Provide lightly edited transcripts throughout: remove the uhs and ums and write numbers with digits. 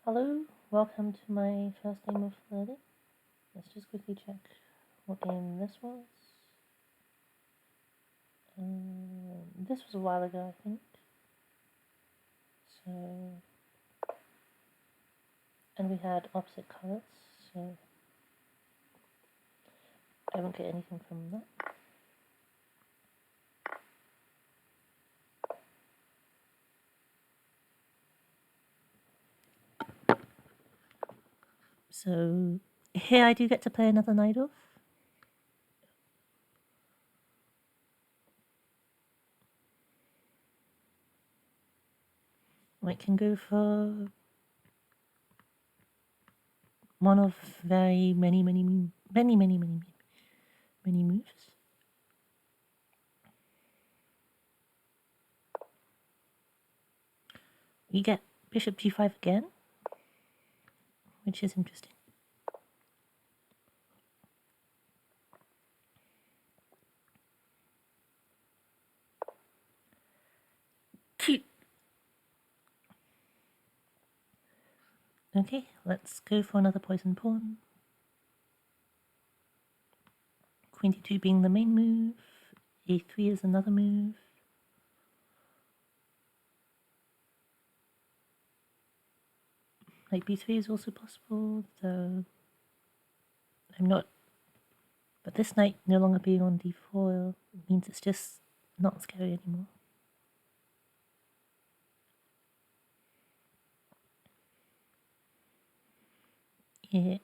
Hello, welcome to my first game of the day. Let's just quickly check what game this was. This was a while ago, I think. So, and we had opposite colors, so I won't get anything from that. So, here I do get to play another Najdorf. I can go for one of very many moves. We get bishop g5 again, which is interesting. Cute. Okay, let's go for another poison pawn. Queen d2 being the main move. a3 is another move. Knight b3 is also possible, though I'm not. But this knight no longer being on d4 means it's just not scary anymore. It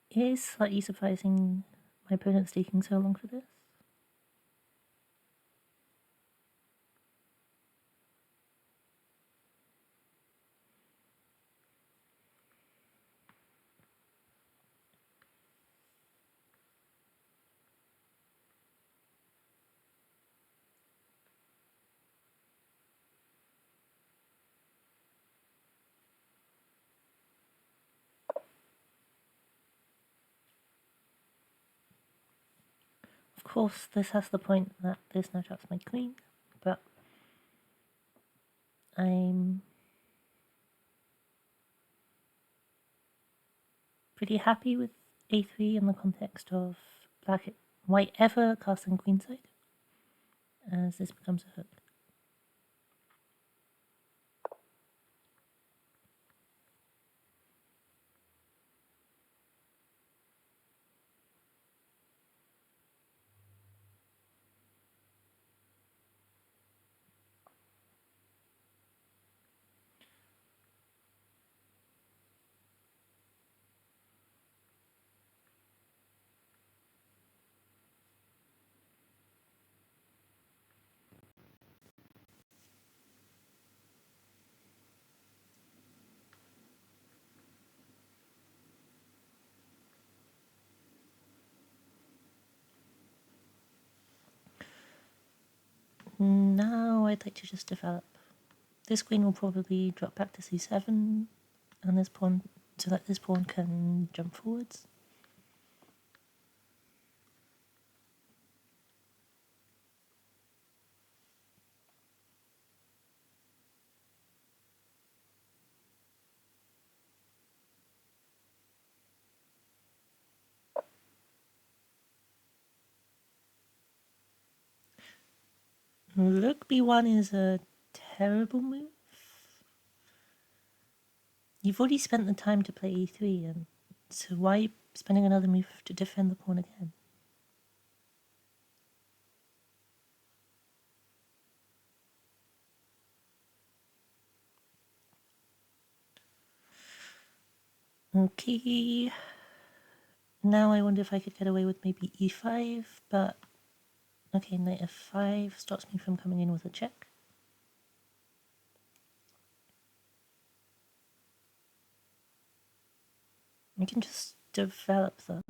is slightly surprising my opponent's taking so long for this. Of course, this has the point that this now traps my queen, but I'm pretty happy with a3 in the context of white ever casting queenside, as this becomes a hook. Now I'd like to just develop. This queen will probably drop back to c7, and this pawn, so that this pawn can jump forwards. Rook b1 is a terrible move. You've already spent the time to play e3, and so why spending another move to defend the pawn again? Okay. Now I wonder if I could get away with maybe e5, but okay, knight f5 stops me from coming in with a check. I can just develop though.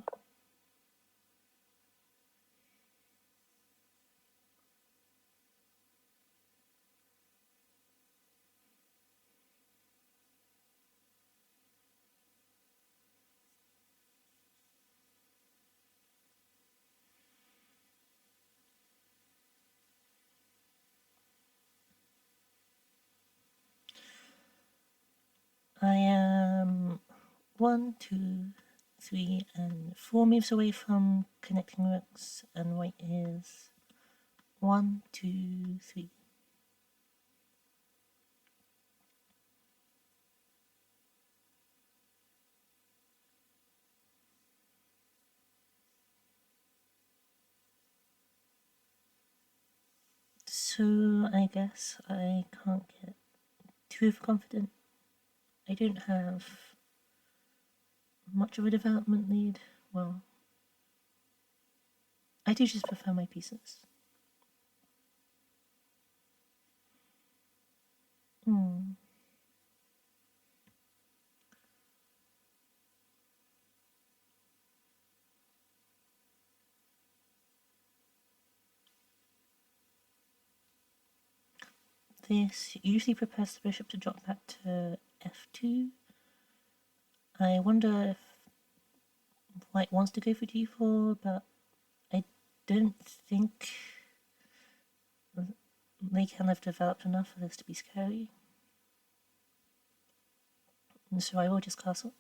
I 1, 2, 3, and 4 moves away from connecting rooks, and white is 1, 2, 3. So I guess I can't get too overconfident. I don't have much of a development lead. Well, I do just prefer my pieces. This usually prepares the bishop to drop back to f2. I wonder if white wants to go for d4, but I don't think they can have developed enough for this to be scary. And so I will just castle.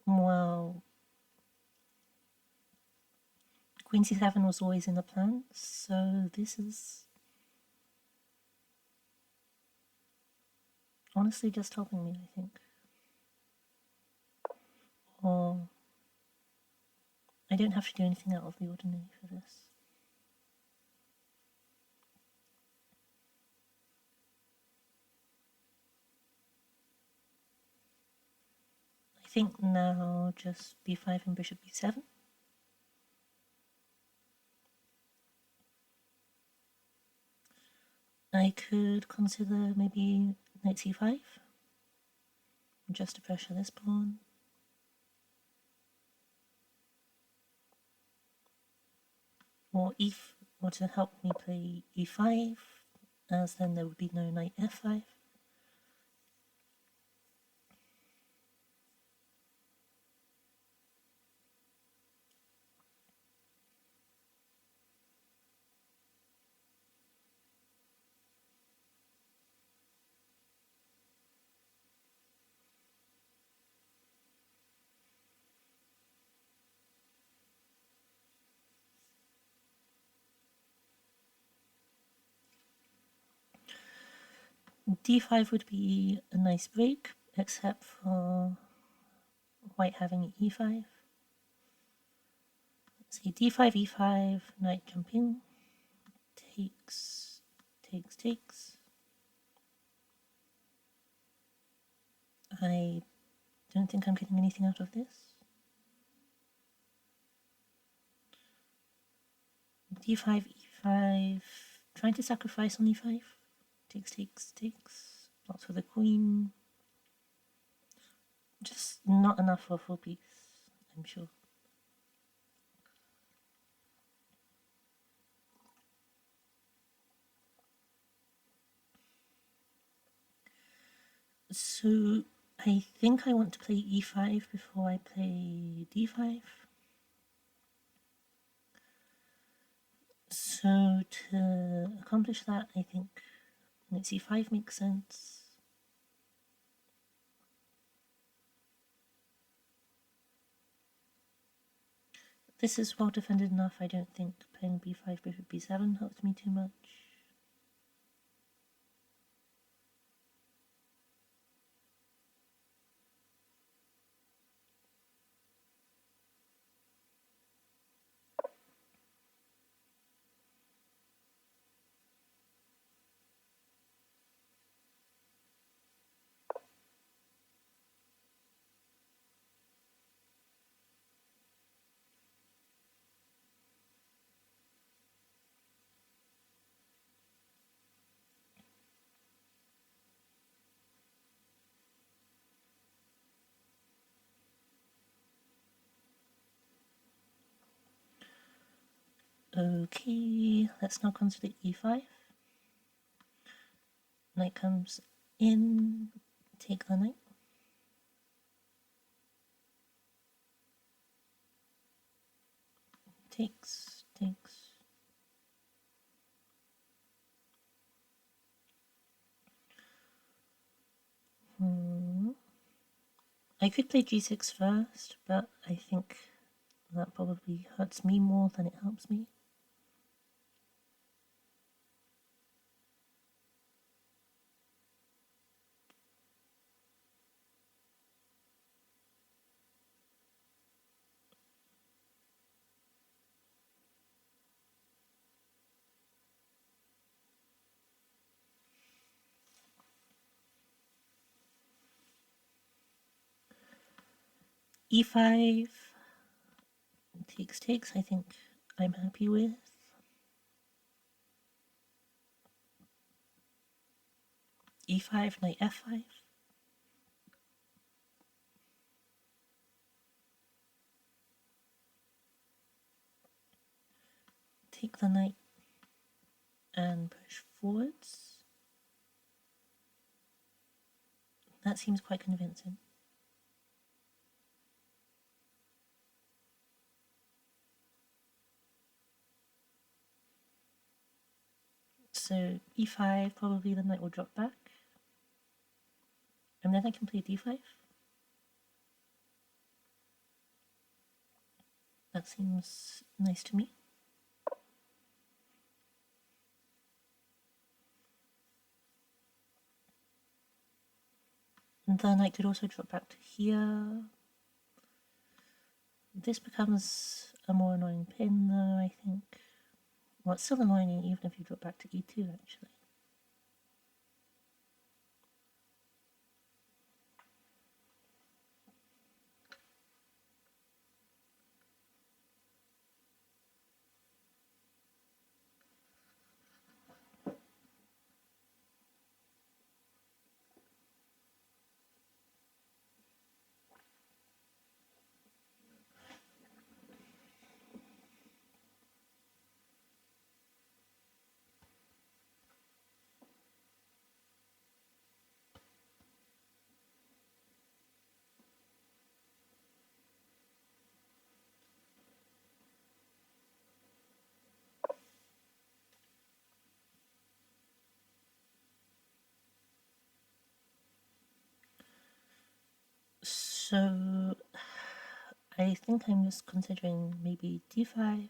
Well, queen c7 was always in the plan, so this is honestly just helping me, I think. Or I don't have to do anything out of the ordinary for this. I think now just b5 and bishop b7. I could consider maybe knight c5, just to pressure this pawn. Or to help me play e5, as then there would be no knight f5. d5 would be a nice break, except for white having e5. Let's see, d5, e5, knight jumping, takes, takes, takes. I don't think I'm getting anything out of this. d5, e5, trying to sacrifice on e5. Takes, takes, takes. Blocks for the queen. Just not enough for a full piece, I'm sure. So I think I want to play e5 before I play d5. So to accomplish that, I think knight c5 makes sense. This is well defended enough. I don't think playing b5, bishop b7 helps me too much. Okay, let's now consider e5. Knight comes in, take the knight. Takes, takes. I could play g6 first, but I think that probably hurts me more than it helps me. e5 takes, I think I'm happy with. e5, knight f5. Take the knight and push forwards. That seems quite convincing. So e5, probably the knight will drop back. And then I can play d5. That seems nice to me. And then I could also drop back to here. This becomes a more annoying pin though, I think. Well, it's still annoying even if you drop back to e2 actually. So I think I'm just considering maybe d5.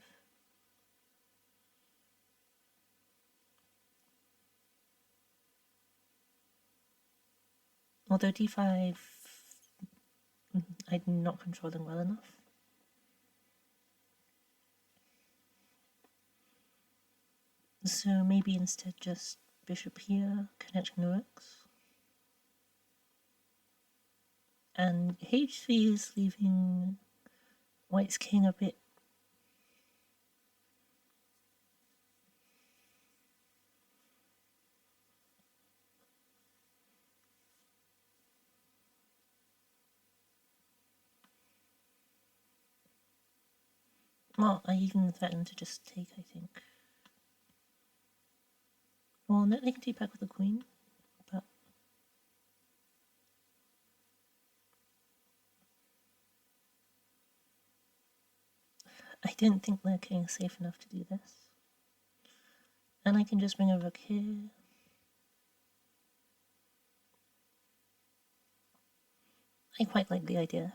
Although d5 I'm not controlling well enough. So maybe instead just bishop here, connecting the rooks. And h3 is leaving white's king a bit. Well, I even threatened to just take, I think. Well, no, they can take back with the queen, but I didn't think the king is safe enough to do this. And I can just bring a rook here. I quite like the idea.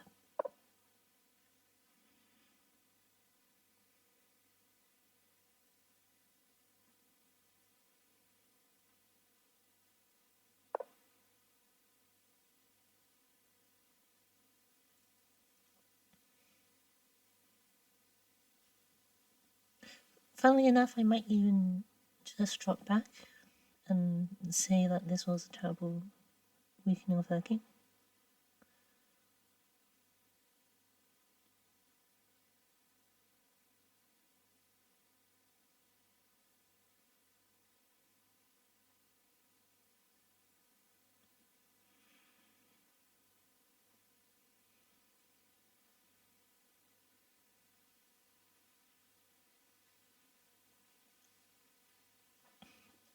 Funnily enough, I might even just drop back and say that this was a terrible weakening of her king.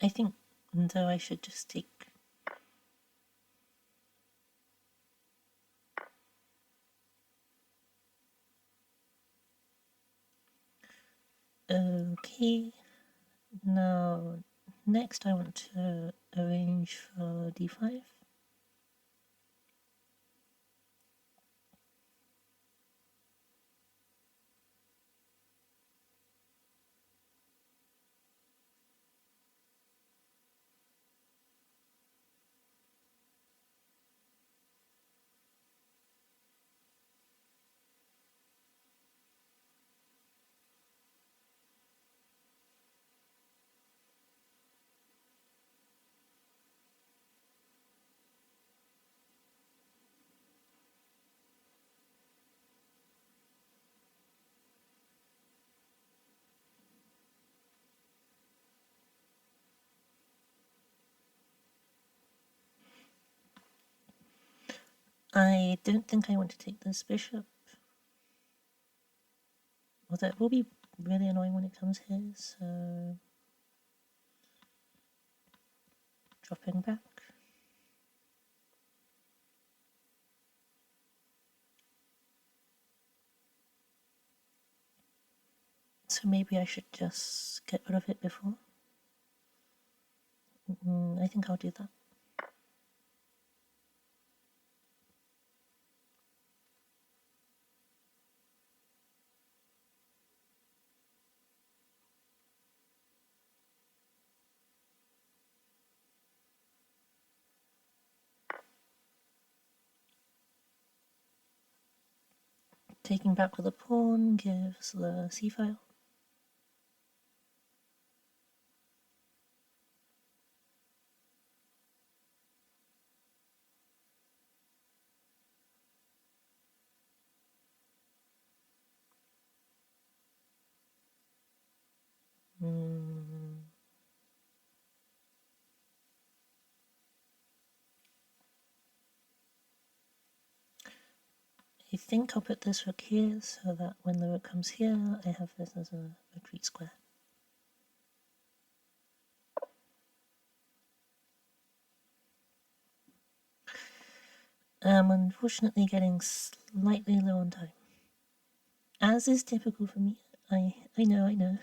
I think, though, I should just take. Okay, now next I want to arrange for d5. I don't think I want to take this bishop. Although it will be really annoying when it comes here, so dropping back. So maybe I should just get rid of it before. I think I'll do that. Taking back with a pawn gives the c-file. I think I'll put this rook here so that when the rook comes here, I have this as a retreat square. I'm unfortunately getting slightly low on time. As is typical for me. I know.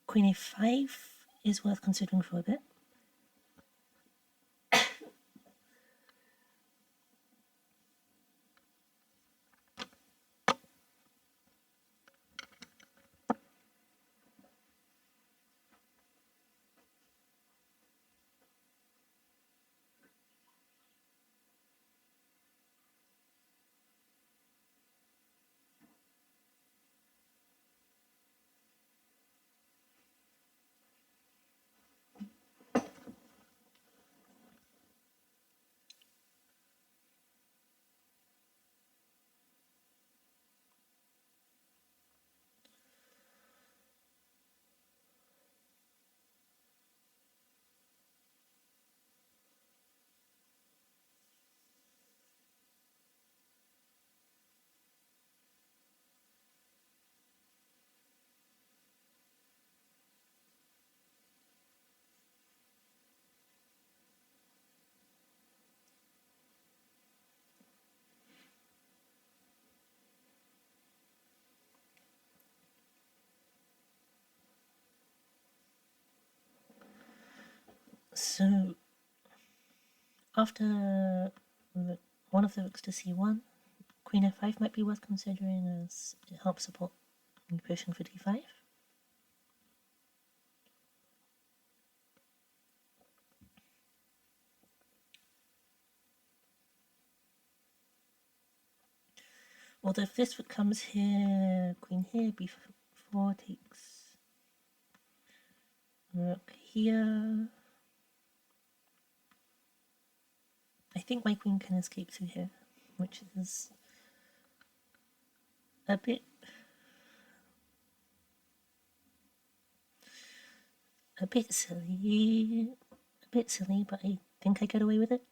Queen a5 is worth considering for a bit. So after one of the rooks to c1, Queen f5 might be worth considering as it helps support pushing for d5. Although if this rook comes here, queen here, b4 takes rook here. I think my queen can escape through here, which is a bit silly. But I think I get away with it.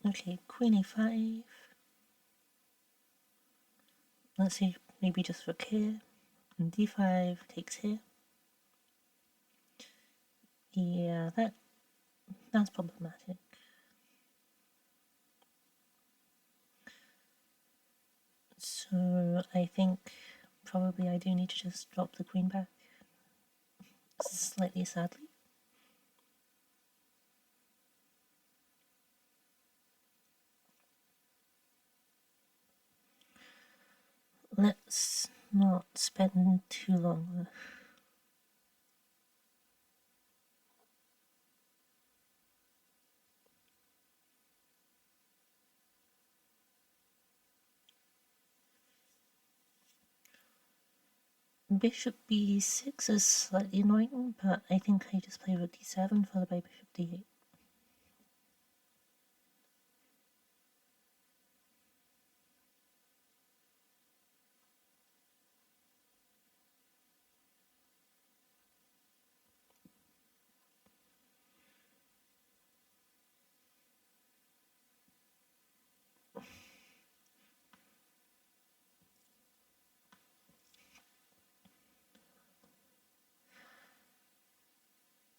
Okay, queen a5. Let's see, maybe just rook here. And d5 takes here. Yeah, that's problematic. So I think probably I do need to just drop the queen back slightly sadly. Let's not spend too long. Bishop b6 is slightly annoying, but I think I just play rook d7 followed by bishop d8.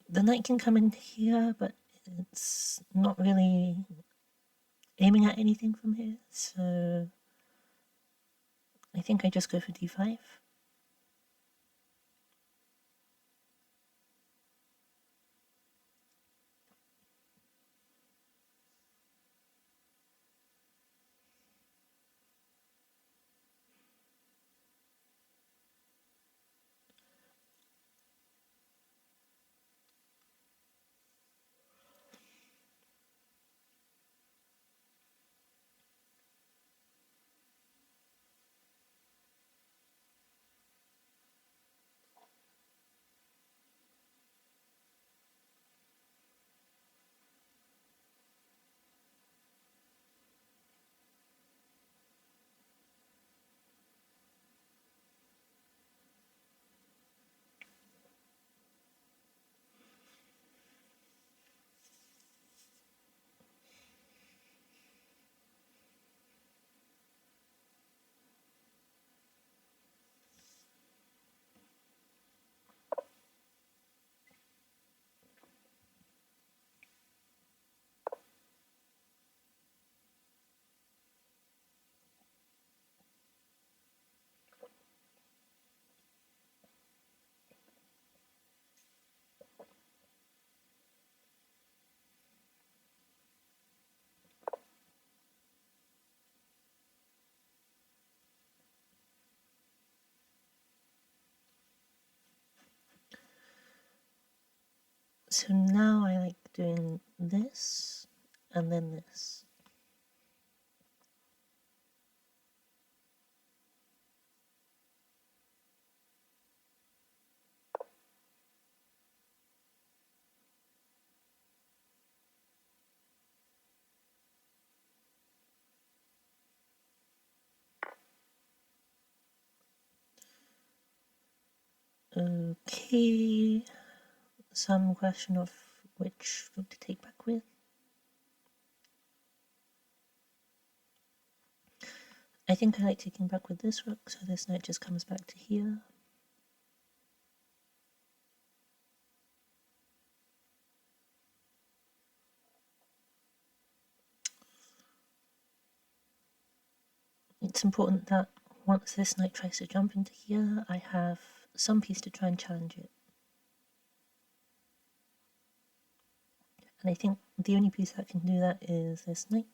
The knight can come in here, but it's not really aiming at anything from here, so I think I just go for d5. So now I like doing this and then this. Okay, some question of which rook to take back with. I think I like taking back with this rook, so this knight just comes back to here. It's important that once this knight tries to jump into here, I have some piece to try and challenge it. And I think the only piece that can do that is this knight.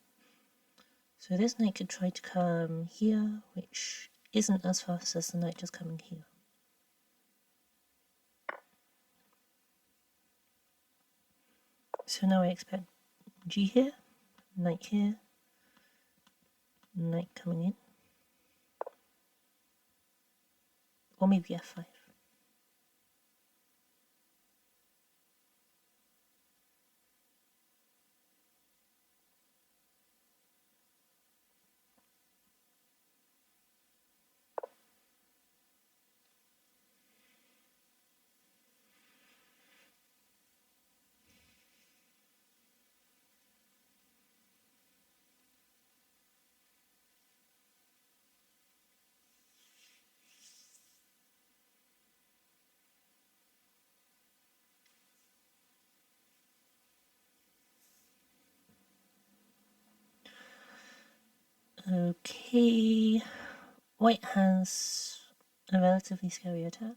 So this knight could try to come here, which isn't as fast as the knight just coming here. So now I expect g here, knight here, knight coming in, or maybe f5. Okay, white has a relatively scary attack.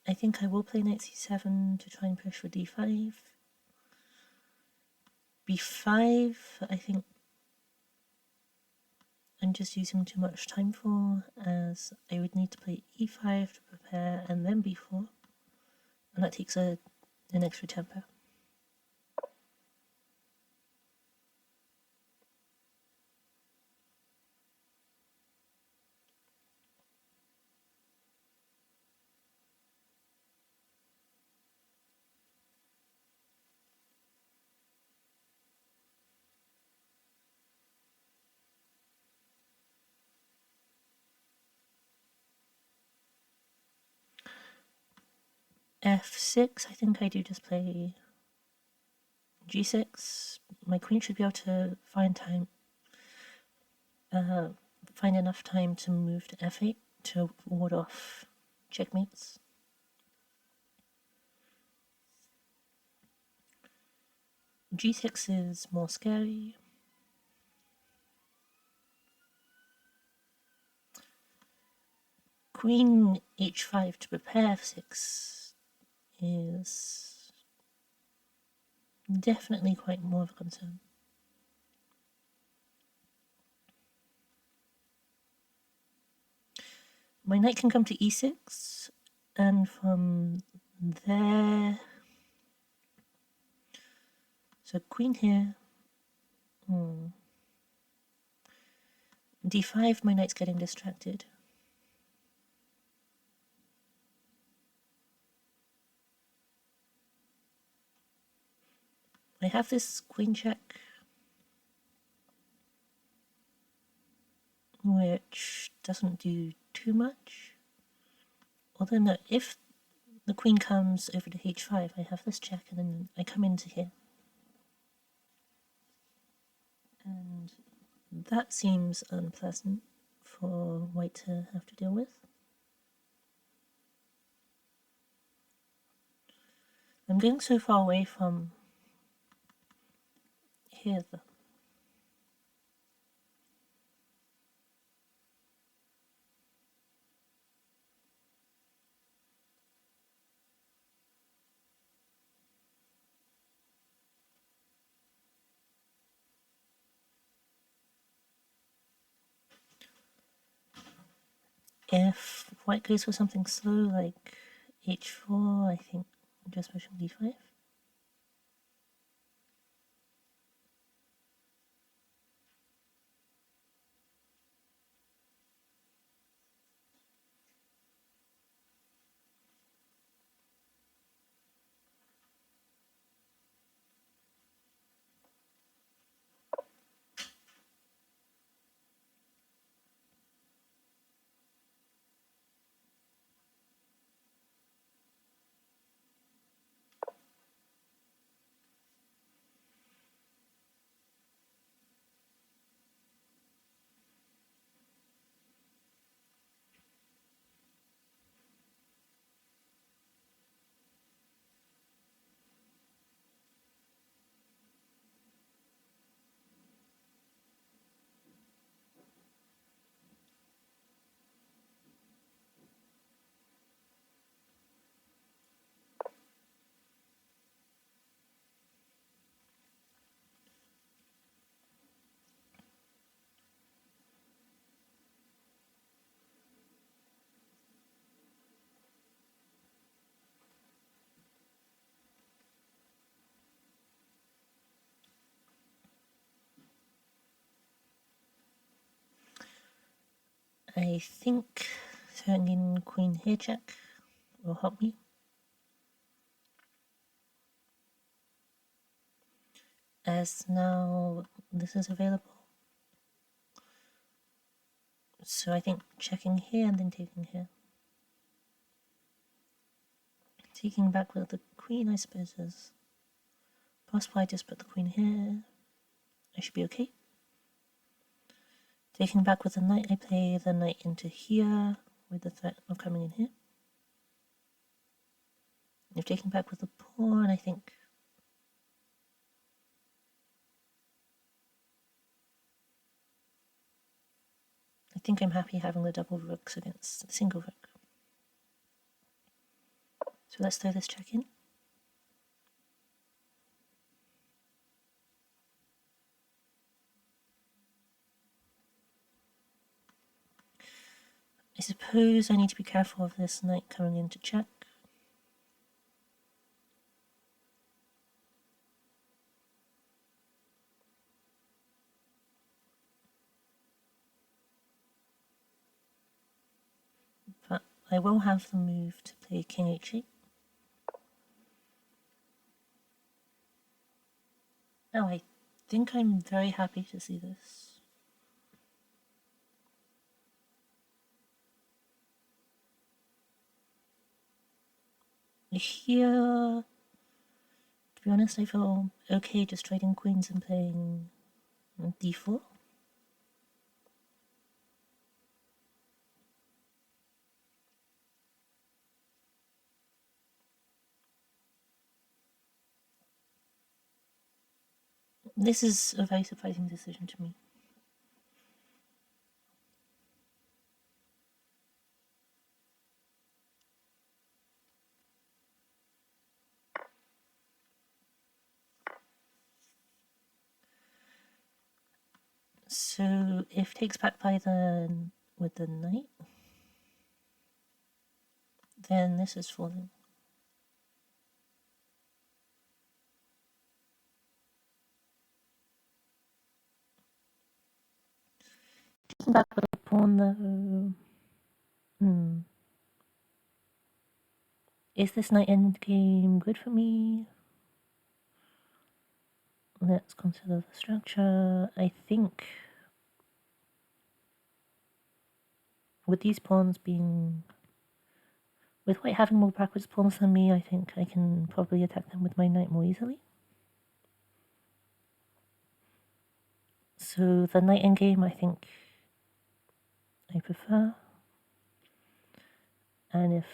I think I will play knight c7 to try and push for d5. b5, I think I'm just using too much time for, as I would need to play e5 to prepare and then b4, and that takes an extra tempo. f6, I think I do just play g6. My queen should be able to find enough time to move to f8 to ward off checkmates. g6 is more scary. Queen h5 to prepare f6 is definitely quite more of a concern. My knight can come to e6, and from there, so queen here, d5, my knight's getting distracted. I have this queen check, which doesn't do too much. Although no, if the queen comes over to h5, I have this check, and then I come into here. And that seems unpleasant for white to have to deal with. I'm going so far away from here though. If white goes for something slow like h4, I think I'm just pushing d5. I think throwing in queen here check will help me. as now this is available. So I think checking here and then taking here. Taking back with the queen, I suppose, is possible. I just put the queen here. I should be okay. Taking back with the knight, I play the knight into here with the threat of coming in here. If taking back with the pawn, I think I'm happy having the double rooks against the single rook. So let's throw this check in. I suppose I need to be careful of this knight coming in to check. But I will have the move to play king h8. Oh, I think I'm very happy to see this. Here, to be honest, I feel okay just trading queens and playing d4. This is a very surprising decision to me. So if takes back by with the knight, then this is falling. Taking back with the pawn though. Is this knight endgame good for me? Let's consider the structure. I think with these pawns being... With white having more backwards pawns than me, I think I can probably attack them with my knight more easily. So the knight endgame, I think I prefer. And if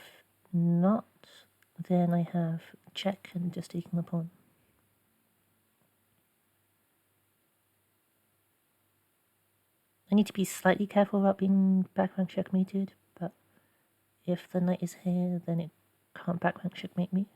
not, then I have check and just taking the pawn. I need to be slightly careful about being back rank checkmated, but if the knight is here, then it can't back rank checkmate me.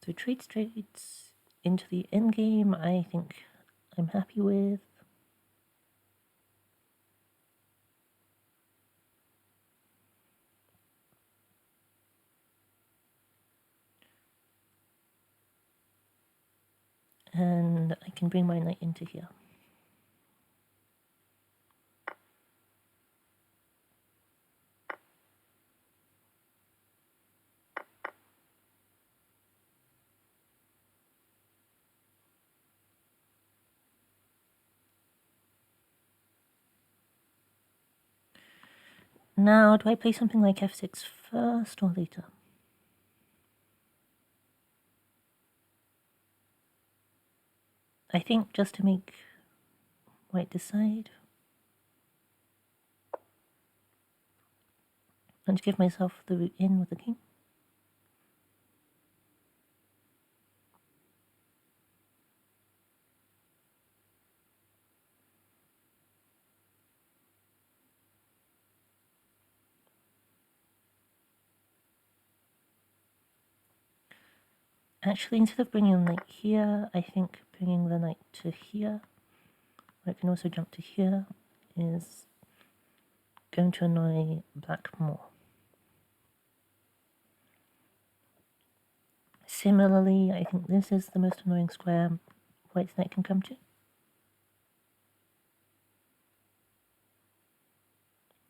So trades into the endgame, I think I'm happy with. And I can bring my knight into here. Now, do I play something like f6 first or later? I think just to make white decide. And to give myself the route in with the king. Actually, instead of bringing the knight here, I think bringing the knight to here, where it can also jump to here, is going to annoy black more. Similarly, I think this is the most annoying square white's knight can come to.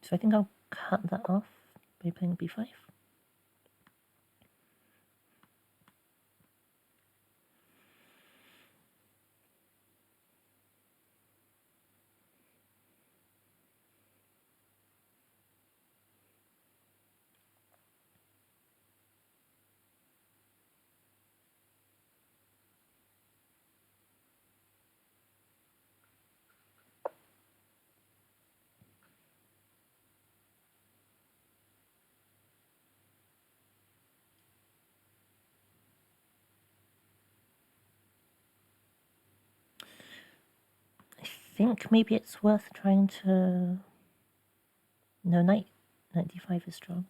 So I think I'll cut that off by playing b5. I think maybe it's worth trying to... No, knight d5 is strong.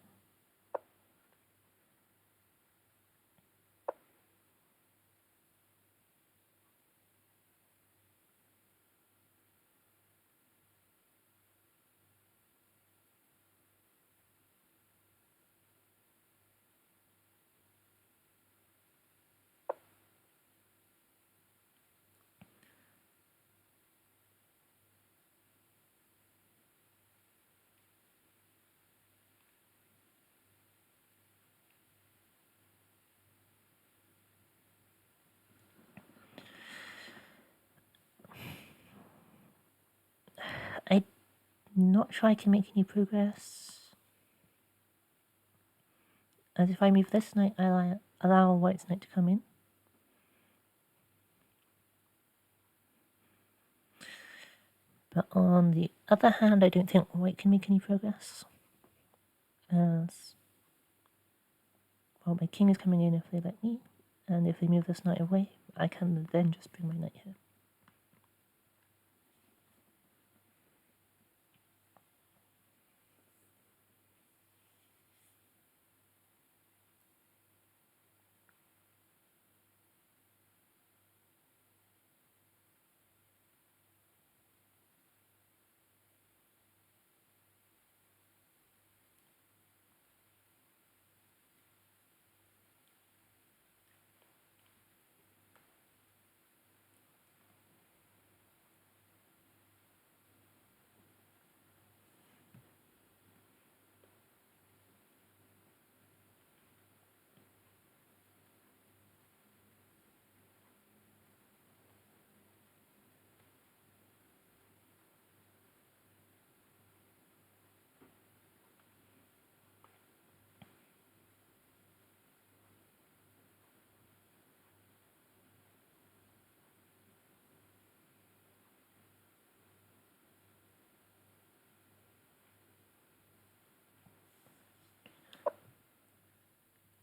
I'm not sure I can make any progress. As if I move this knight, I'll allow white's knight to come in. But on the other hand, I don't think white can make any progress. As well, my king is coming in if they let me, and if they move this knight away, I can then just bring my knight here.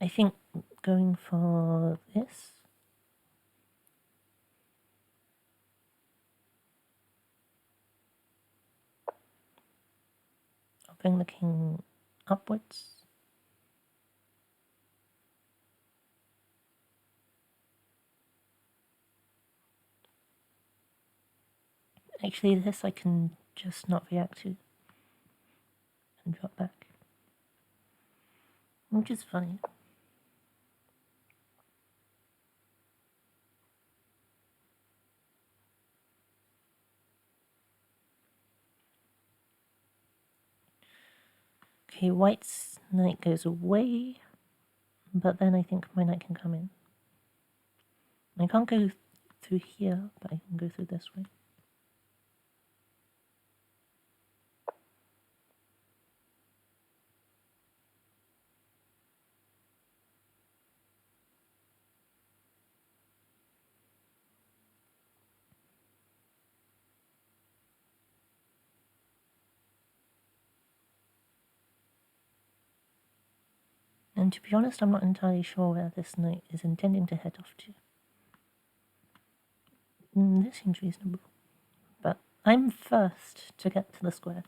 I think going for this. I'll bring the king upwards. Actually, this I can just not react to and drop back, which is fine. Okay, white's knight goes away, but then I think my knight can come in. I can't go through here, but I can go through this way. And to be honest, I'm not entirely sure where this knight is intending to head off to. This seems reasonable. But I'm first to get to the square.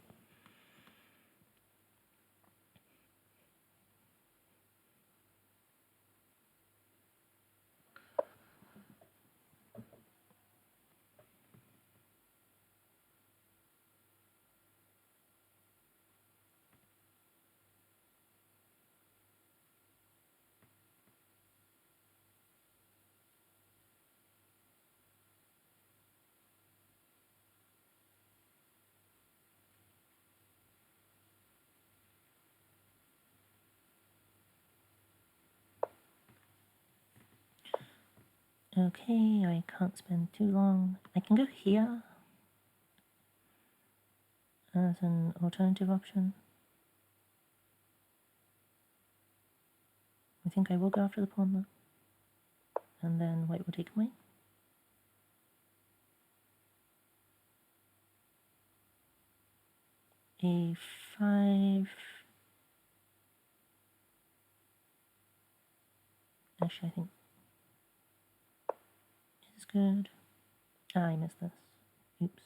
Okay, I can't spend too long. I can go here as an alternative option. I think I will go after the pawn though. And then white will take away. A5. Actually, I think is good. Ah, I missed this. Oops.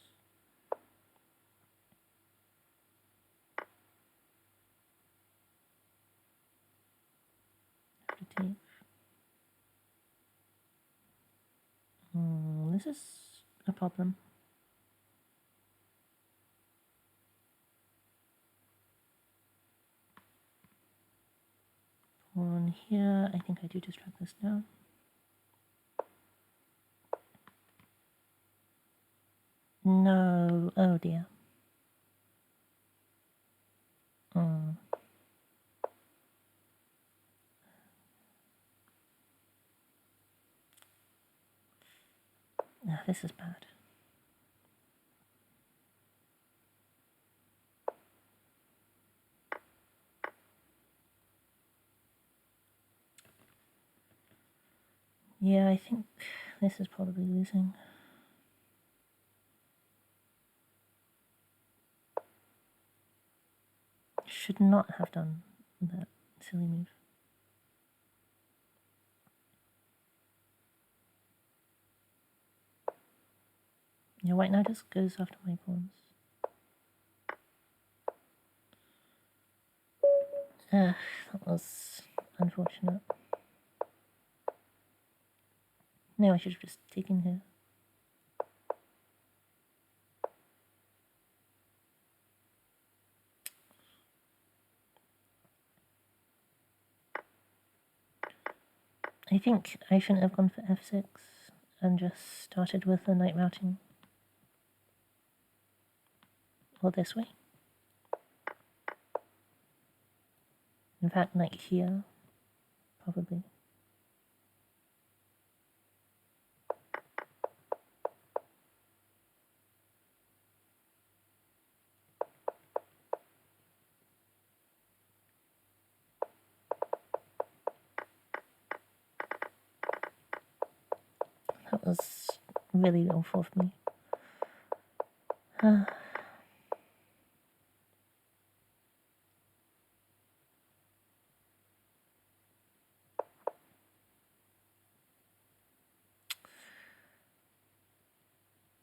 Have to take. This is a problem. Pawn here. I think I do just track this down. No. Oh dear. Ah, this is bad. Yeah, I think this is probably losing. Should not have done that silly move. Yeah, white now just goes after my pawns. That was unfortunate. No, I should have just taken here. I think I shouldn't have gone for f6 and just started with the knight routing. Or this way. In fact, knight here, probably. That was really awful for me.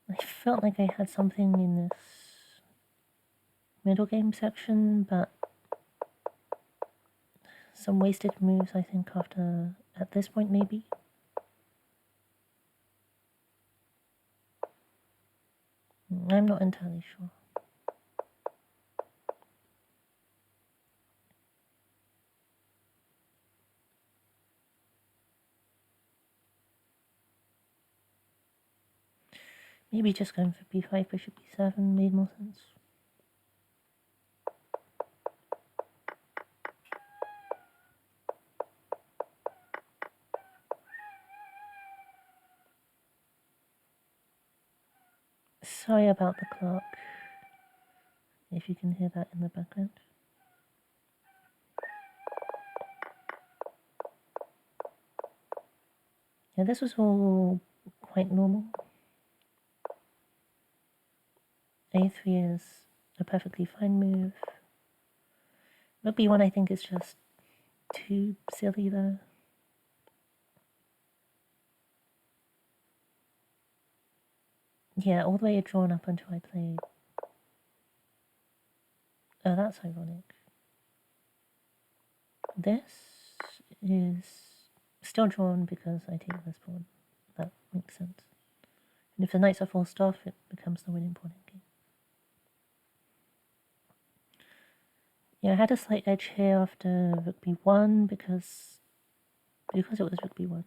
I felt like I had something in this middle game section, but some wasted moves, I think, after, at this point maybe. I'm not entirely sure. Maybe just going for b5, bishop b7 made more sense. Sorry about the clock, if you can hear that in the background. Yeah, this was all quite normal. A3 is a perfectly fine move. Rook b1 I think is just too silly though. Yeah, all the way drawn up until I played. Oh, that's ironic. This is still drawn because I take this pawn. That makes sense. And if the knights are forced off, it becomes the winning pawn in game. Yeah, I had a slight edge here after rook b1 because it was rook b1.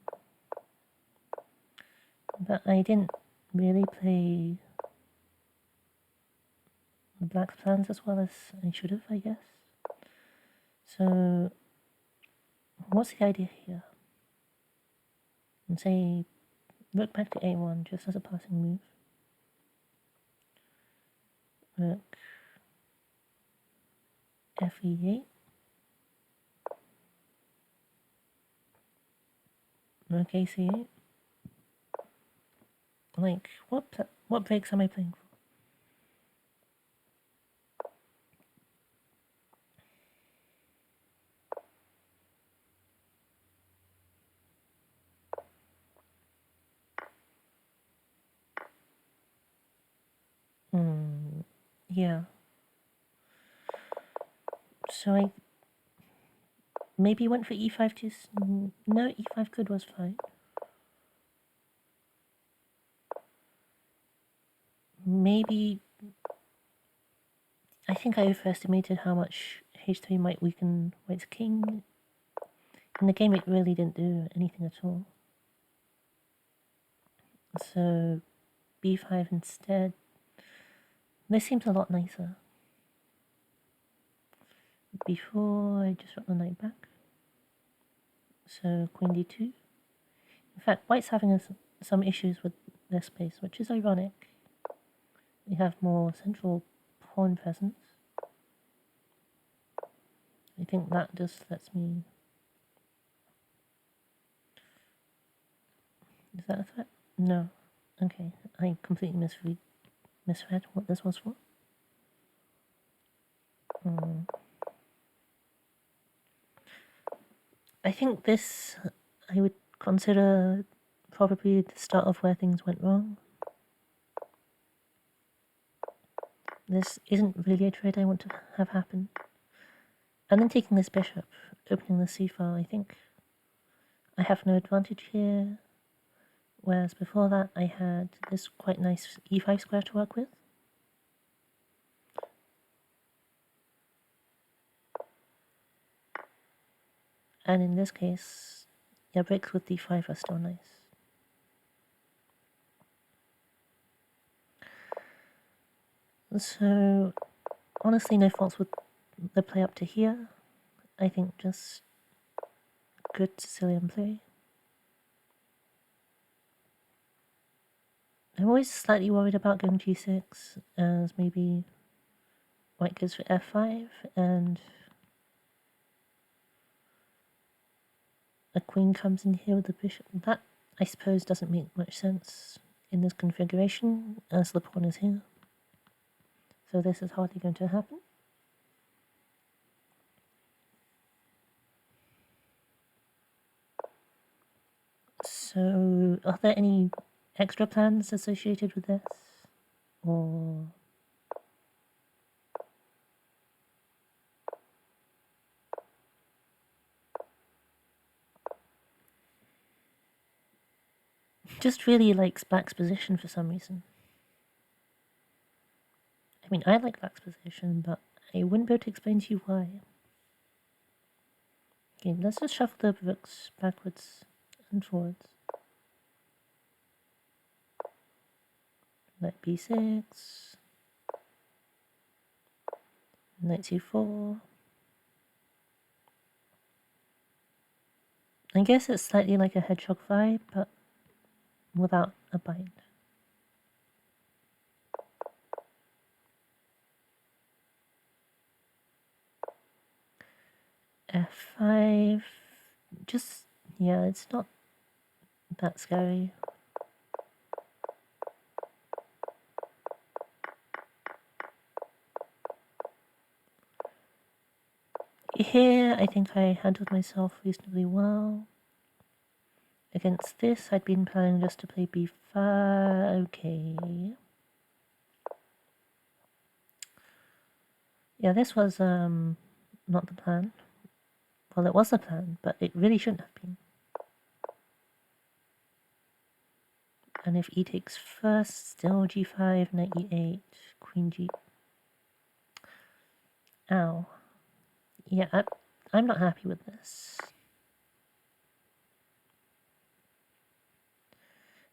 But I didn't really play the black's plans as well as I should have, I guess. So, what's the idea here? And say Rook back to a1, just as a passing move. Rook fe8. Rook ac8. Like, what breaks am I playing for? Yeah. So I maybe went for e5 to... No, e5 good was fine. Maybe... I think I overestimated how much h3 might weaken white's king. In the game it really didn't do anything at all. So b5 instead. This seems a lot nicer. Before I just rook the knight back. So queen d2. In fact, white's having some issues with their space, which is ironic. We have more central pawn presence. I think that just lets me... Is that a threat? No. Okay, I completely misread what this was for. I think this I would consider probably the start of where things went wrong. This isn't really a trade I want to have happen. And then taking this bishop, opening the c-file, I think I have no advantage here. Whereas before that I had this quite nice e5 square to work with. And in this case, yeah, breaks with d5 are still nice. So, honestly, no faults with the play up to here. I think just good Sicilian play. I'm always slightly worried about going g6, as maybe white goes for f5, and a queen comes in here with the bishop. That, I suppose, doesn't make much sense in this configuration, as the pawn is here. So this is hardly going to happen. So, are there any extra plans associated with this? Or... just really likes black's position for some reason. I mean, I like black's position, but I wouldn't be able to explain to you why. Okay, let's just shuffle the rooks backwards and forwards. Knight b6, knight c4. I guess it's slightly like a hedgehog vibe, but without a bind. f5, just, yeah, it's not that scary. Here, I think I handled myself reasonably well. Against this, I'd been planning just to play b5. Okay. Yeah, this was not the plan. Well, it was the plan, but it really shouldn't have been. And if e takes first, still g5, knight e8, queen g... Ow. Yeah, I'm not happy with this.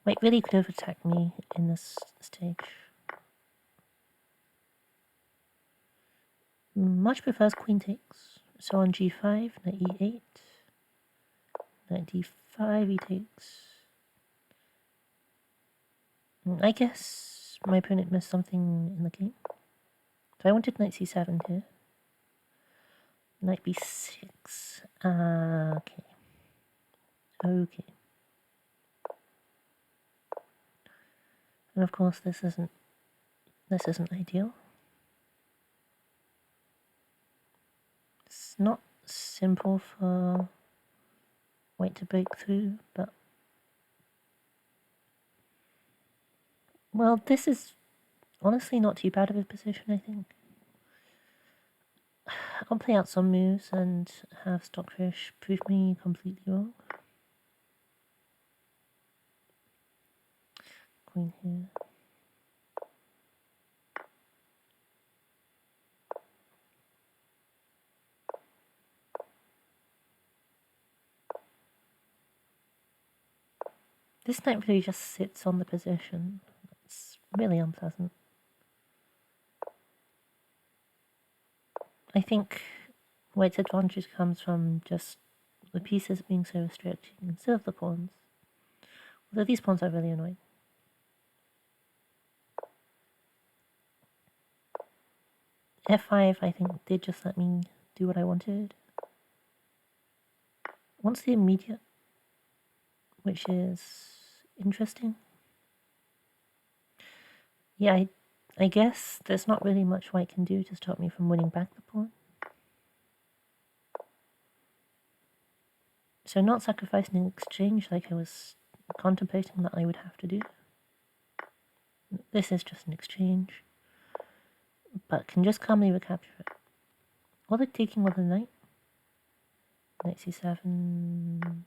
White really could have attacked me in this stage. Much prefers queen takes. So on g5, knight e8, knight d5, e takes. I guess my opponent missed something in the game. So I wanted knight c7 here. Knight b6. Okay. Okay. And of course this isn't ideal. It's not simple for white to break through, but well, this is honestly not too bad of a position, I think. I'll play out some moves and have Stockfish prove me completely wrong. Queen here. This knight really just sits on the position. It's really unpleasant. I think white's advantage comes from just the pieces being so restricted instead of the pawns. Although these pawns are really annoying. F5, I think, did just let me do what I wanted. Once the immediate, which is interesting. Yeah, I guess there's not really much white can do to stop me from winning back the pawn. So not sacrificing an exchange like I was contemplating that I would have to do. This is just an exchange, but can just calmly recapture it. Or the taking with the knight. Knight c7.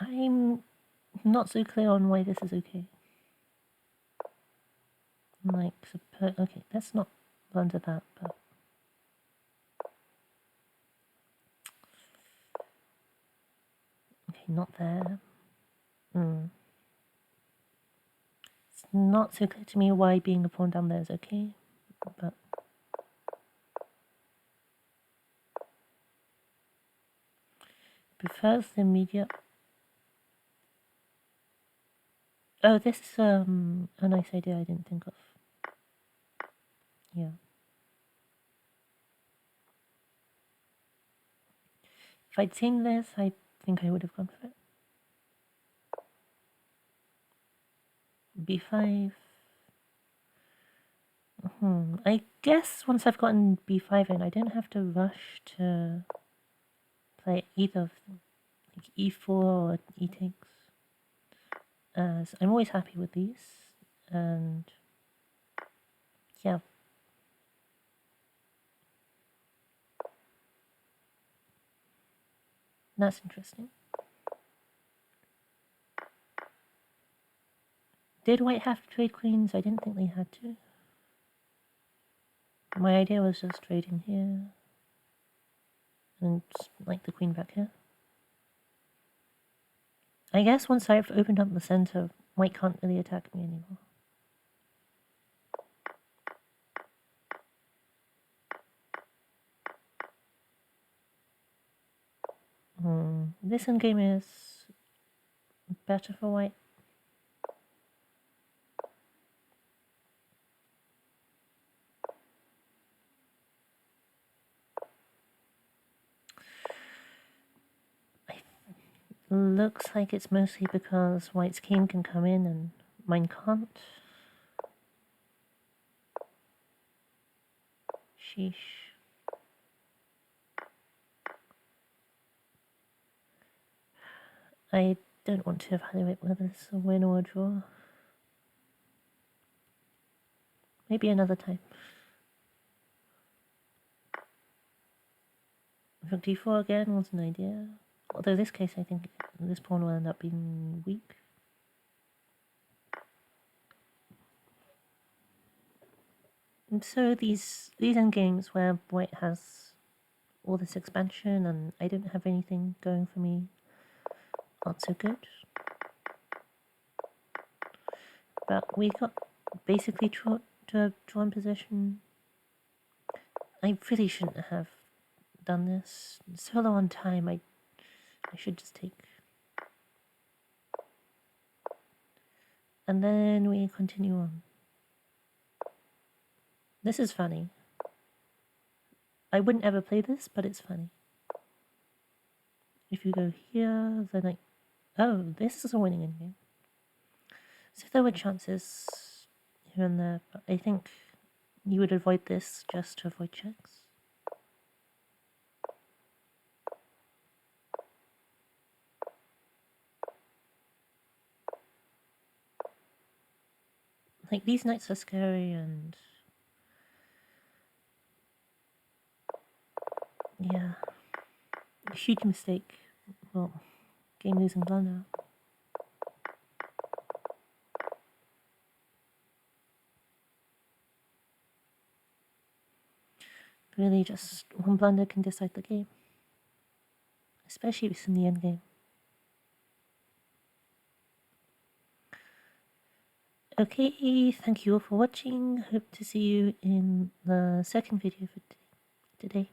I'm not so clear on why this is okay. Like, okay, let's not blunder that, but okay, not there. It's not so clear to me why being a pawn down there is okay, but prefers the immediate. Oh, this is a nice idea I didn't think of. Yeah. If I'd seen this, I think I would have gone for it. b5. I guess once I've gotten b5 in, I don't have to rush to play either of them, like e4 or e takes. As I'm always happy with these, and yeah. That's interesting. Did white have to trade queens? I didn't think they had to. My idea was just trading here. And like the queen back here. I guess once I've opened up the center, white can't really attack me anymore. This endgame is better for white. Looks like it's mostly because white's king can come in and mine can't. Sheesh. I don't want to evaluate whether it's a win or a draw. Maybe another time. Rook d4 again was an idea. Although in this case I think this pawn will end up being weak. And so these endgames where white has all this expansion and I don't have anything going for me aren't so good. But we got basically to a drawn position I really shouldn't have done this. So low on time, I should just take. And then we continue on. This is funny. I wouldn't ever play this, but it's funny. If you go here, then like, oh, this is a winning endgame. So there were chances here and there, but I think you would avoid this just to avoid checks. Like, these knights are scary, and yeah, a huge mistake. Well, game losing blunder. Really, just one blunder can decide the game, especially if it's in the end game. Okay, thank you all for watching. Hope to see you in the second video for today.